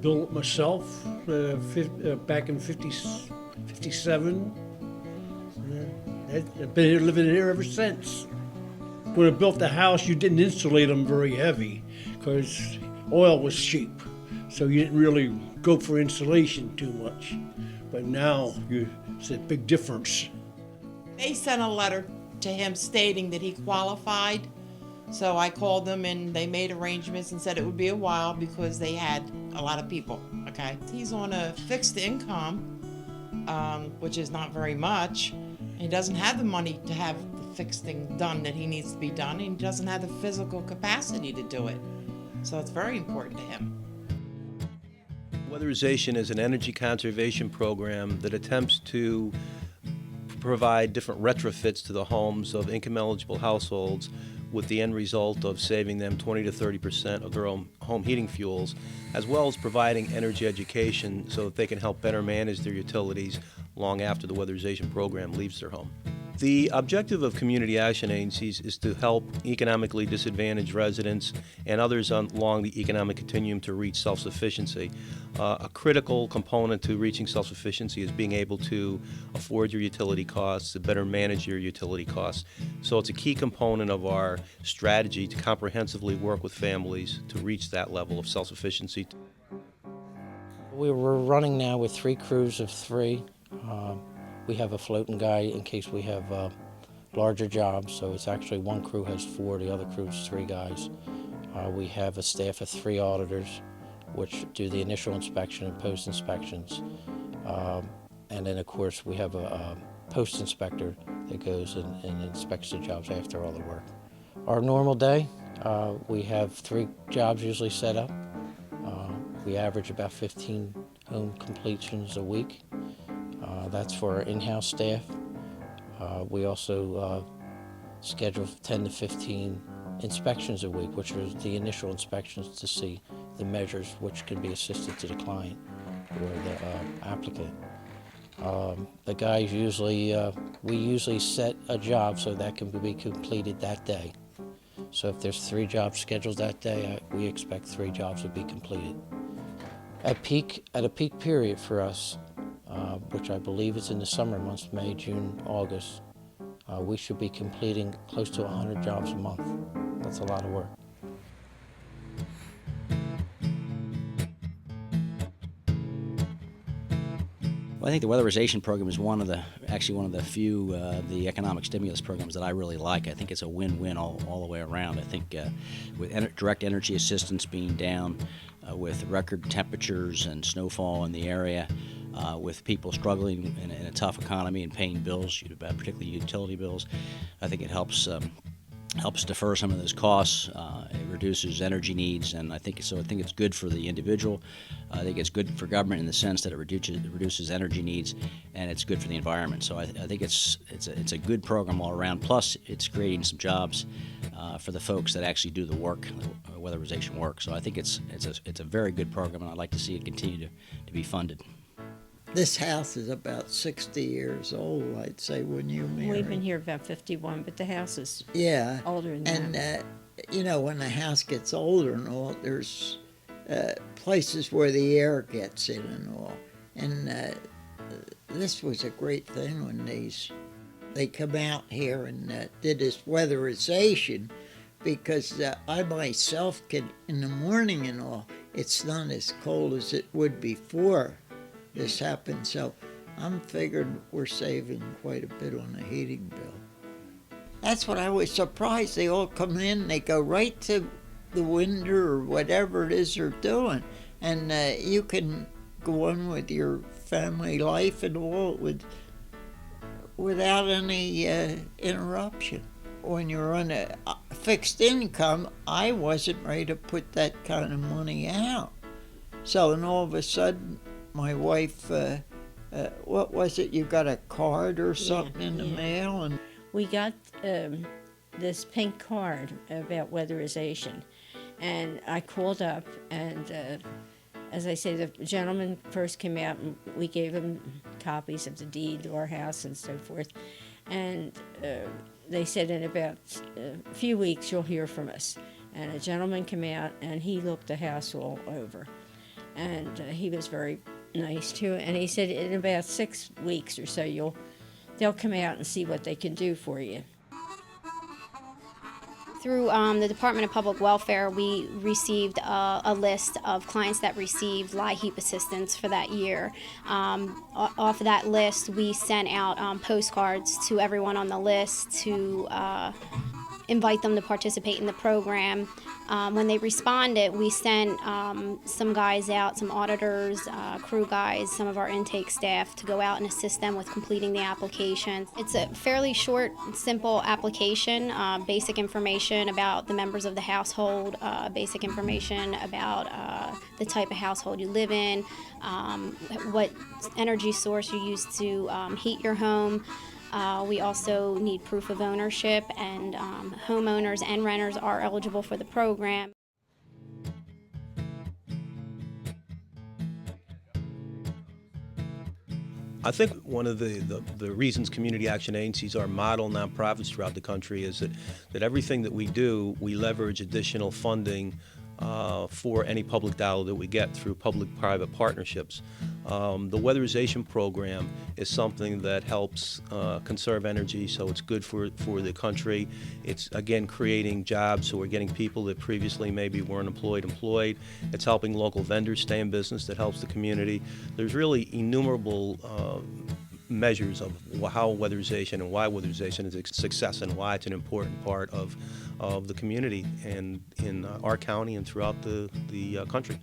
built it myself back in 57. I've been here living here ever since. When I built the house, you didn't insulate them very heavy because oil was cheap. So you didn't really go for insulation too much. But now it's a big difference. They sent a letter to him stating that he qualified. So I called them and they made arrangements and said it would be a while because they had a lot of people, okay? He's on a fixed income, which is not very much. He doesn't have the money to have the fixed thing done that he needs to be done, and he doesn't have the physical capacity to do it. So it's very important to him. Weatherization is an energy conservation program that attempts to provide different retrofits to the homes of income-eligible households with the end result of saving them 20 to 30% of their own home heating fuels, as well as providing energy education so that they can help better manage their utilities long after the weatherization program leaves their home. The objective of community action agencies is to help economically disadvantaged residents and others along the economic continuum to reach self-sufficiency. A critical component to reaching self-sufficiency is being able to afford your utility costs, to better manage your utility costs. So it's a key component of our strategy to comprehensively work with families to reach that level of self-sufficiency. We're running now with 3 crews of 3. We have a floating guy in case we have larger jobs, so it's actually one crew has 4, the other crew's 3 guys. We have a staff of 3 auditors, which do the initial inspection and post-inspections. And then, of course, we have a post-inspector that goes and inspects the jobs after all the work. Our normal day, we have 3 jobs usually set up. We average about 15 home completions a week. That's for our in-house staff. We also schedule 10 to 15 inspections a week, which are the initial inspections to see the measures which can be assisted to the client or the applicant. The guys usually, we usually set a job so that can be completed that day. So if there's 3 jobs scheduled that day, we expect 3 jobs to be completed. At a peak period for us, which I believe is in the summer months, May, June, August, we should be completing close to 100 jobs a month. That's a lot of work. Well, I think the weatherization program is one of the few the economic stimulus programs that I really like. I think it's a win-win all the way around. I think with direct energy assistance being down, with record temperatures and snowfall in the area, with people struggling in a tough economy and paying bills, particularly utility bills, I think it helps defer some of those costs. It reduces energy needs, and I think it's good for the individual. I think it's good for government in the sense that it reduces energy needs, and it's good for the environment. So I think it's a good program all around. Plus, it's creating some jobs for the folks that actually do the work, weatherization work. So I think it's a very good program, and I'd like to see it continue to be funded. This house is about 60 years old, I'd say, when you married. We've been here about 51, but the house is older than that. And, when the house gets older and all, there's places where the air gets in and all. And this was a great thing when they come out here and did this weatherization, because I myself in the morning and all, it's not as cold as it would before this happened, so I'm figuring we're saving quite a bit on the heating bill. That's what I was surprised. They all come in, they go right to the window or whatever it is they're doing, and you can go on with your family life and all without any interruption. When you're on a fixed income, I wasn't ready to put that kind of money out. So, and all of a sudden, my wife, what was it? You got a card or something in the mail? And we got this pink card about weatherization, and I called up, and as I say, the gentleman first came out, and we gave him copies of the deed to our house and so forth, and they said in about a few weeks you'll hear from us. And a gentleman came out, and he looked the house all over. and he was very nice too. And he said in about 6 weeks or so, they'll come out and see what they can do for you. Through the Department of Public Welfare, we received a list of clients that received LIHEAP assistance for that year. Off of that list, we sent out postcards to everyone on the list to invite them to participate in the program. When they responded, we sent some guys out, some auditors, crew guys, some of our intake staff to go out and assist them with completing the application. It's a fairly short, simple application, basic information about the members of the household, basic information about the type of household you live in, what energy source you use to heat your home. We also need proof of ownership, and homeowners and renters are eligible for the program. I think one of the reasons community action agencies are model nonprofits throughout the country is that everything that we do, we leverage additional funding for any public dollar that we get through public-private partnerships. The weatherization program is something that helps conserve energy, so it's good for the country. It's, again, creating jobs, so we're getting people that previously maybe weren't employed. It's helping local vendors stay in business, that helps the community. There's really innumerable measures of how weatherization and why weatherization is a success and why it's an important part of the community and in our county and throughout the country.